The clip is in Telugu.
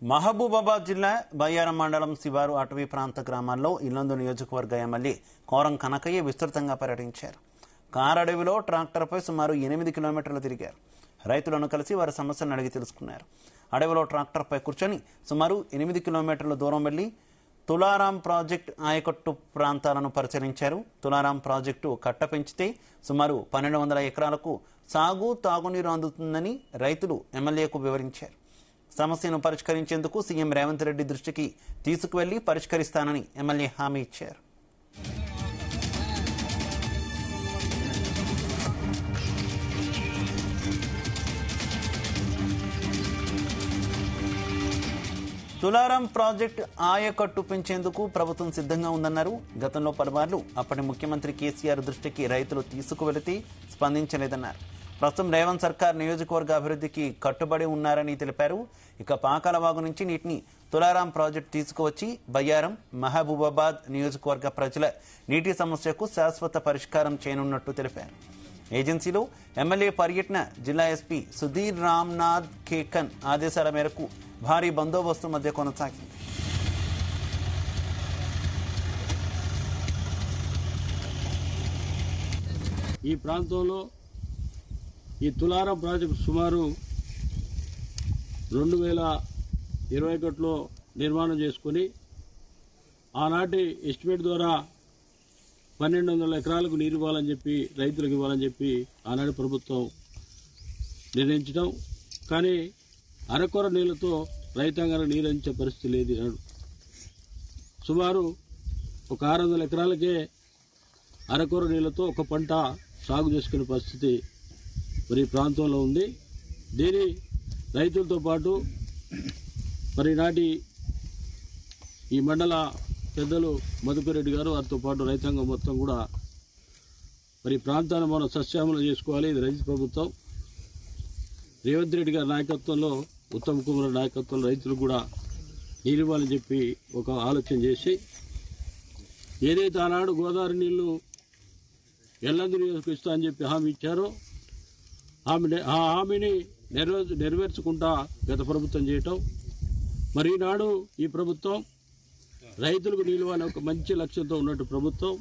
మహబూబాబాద్ జిల్లా బయ్యారం మండలం శివారు అటవీ ప్రాంత గ్రామాల్లో ఇల్లందు నియోజకవర్గ ఎమ్మెల్యే కోరం కనకయ్య విస్తృతంగా పర్యటించారు. కారడవిలో ట్రాక్టర్పై సుమారు 8 కిలోమీటర్లు తిరిగారు. రైతులను కలిసి వారి సమస్యలను అడిగి తెలుసుకున్నారు. అడవిలో ట్రాక్టర్పై కూర్చొని సుమారు 8 కిలోమీటర్ల దూరం వెళ్లి తులారాం ప్రాజెక్టు ఆయకట్టు ప్రాంతాలను పరిశీలించారు. తులారాం ప్రాజెక్టు కట్ట పెంచితే సుమారు 1200 ఎకరాలకు సాగు తాగునీరు అందుతుందని రైతులు ఎమ్మెల్యేకు వివరించారు. సమస్యను పరిష్కరించేందుకు సీఎం రేవంత్ రెడ్డి దృష్టికి తీసుకువెళ్లి పరిష్కరిస్తానని ఎమ్మెల్యే హామీ ఇచ్చారు. తులారాం ప్రాజెక్టు ఆయకట్టు పెంచేందుకు ప్రభుత్వం సిద్ధంగా ఉందన్నారు. గతంలో పలుమార్లు అప్పటి ముఖ్యమంత్రి కేసీఆర్ దృష్టికి రైతులు తీసుకువెళితే స్పందించలేదన్నారు. ప్రస్తుతం రేవంత్ సర్కార్ నియోజకవర్గ అభివృద్ధికి కట్టుబడి ఉన్నారని తెలిపారు. ఇక పాకాలవాగు నుంచి నీటిని తులారాం ప్రాజెక్టు తీసుకువచ్చి బయ్యారం, మహబూబాబాద్ నియోజకవర్గ ప్రజల నీటి సమస్యకు శాశ్వత పరిష్కారం చేయనున్నట్టు తెలిపారు. ఏజెన్సీలో ఎమ్మెల్యే పర్యటన జిల్లా ఎస్పీ సుధీర్ రామ్నాథ్ కేకన్ ఆదేశాల మేరకు భారీ బందోబస్తు మధ్య కొనసాగింది. ఈ ప్రాంతంలో ఈ తులారాం ప్రాజెక్టు సుమారు 2021లో నిర్మాణం చేసుకుని ఆనాటి ఎస్టిమేట్ ద్వారా 1200 ఎకరాలకు నీరు ఇవ్వాలని చెప్పి రైతులకు ఇవ్వాలని చెప్పి ఆనాటి ప్రభుత్వం నిర్ణయించడం. కానీ అరకొర నీళ్లతో రైతాంగానికి నీరు అందించే పరిస్థితి లేదు. సుమారు ఒక 600 ఎకరాలకే అరకొర నీళ్లతో ఒక పంట సాగు చేసుకునే పరిస్థితి మరి ప్రాంతంలో ఉంది. దీని రైతులతో పాటు మరి నాటి ఈ మండల పెద్దలు మధుకరెడ్డి గారు వారితో పాటు రైతాంగం మొత్తం కూడా మరి ప్రాంతాన్ని మనం సస్యామలం చేసుకోవాలి. ఇది రైతు ప్రభుత్వం. రేవంత్ రెడ్డి గారి నాయకత్వంలో, ఉత్తమ్ కుమార్ నాయకత్వంలో రైతులు కూడా నీరు ఇవ్వాలని చెప్పి ఒక ఆలోచన చేసి ఏదైతే ఆనాడు గోదావరి నీళ్లు ఎల్లందు నియోజకవర్గం ఇస్తా అని చెప్పి హామీ ఇచ్చారో ఆ హామీని నెరవేర్చుకుంటా గత ప్రభుత్వం చేయటం. మరి ఈనాడు ఈ ప్రభుత్వం రైతులకు నీళ్ళు అనే ఒక మంచి లక్ష్యంతో ఉన్నట్టు ప్రభుత్వం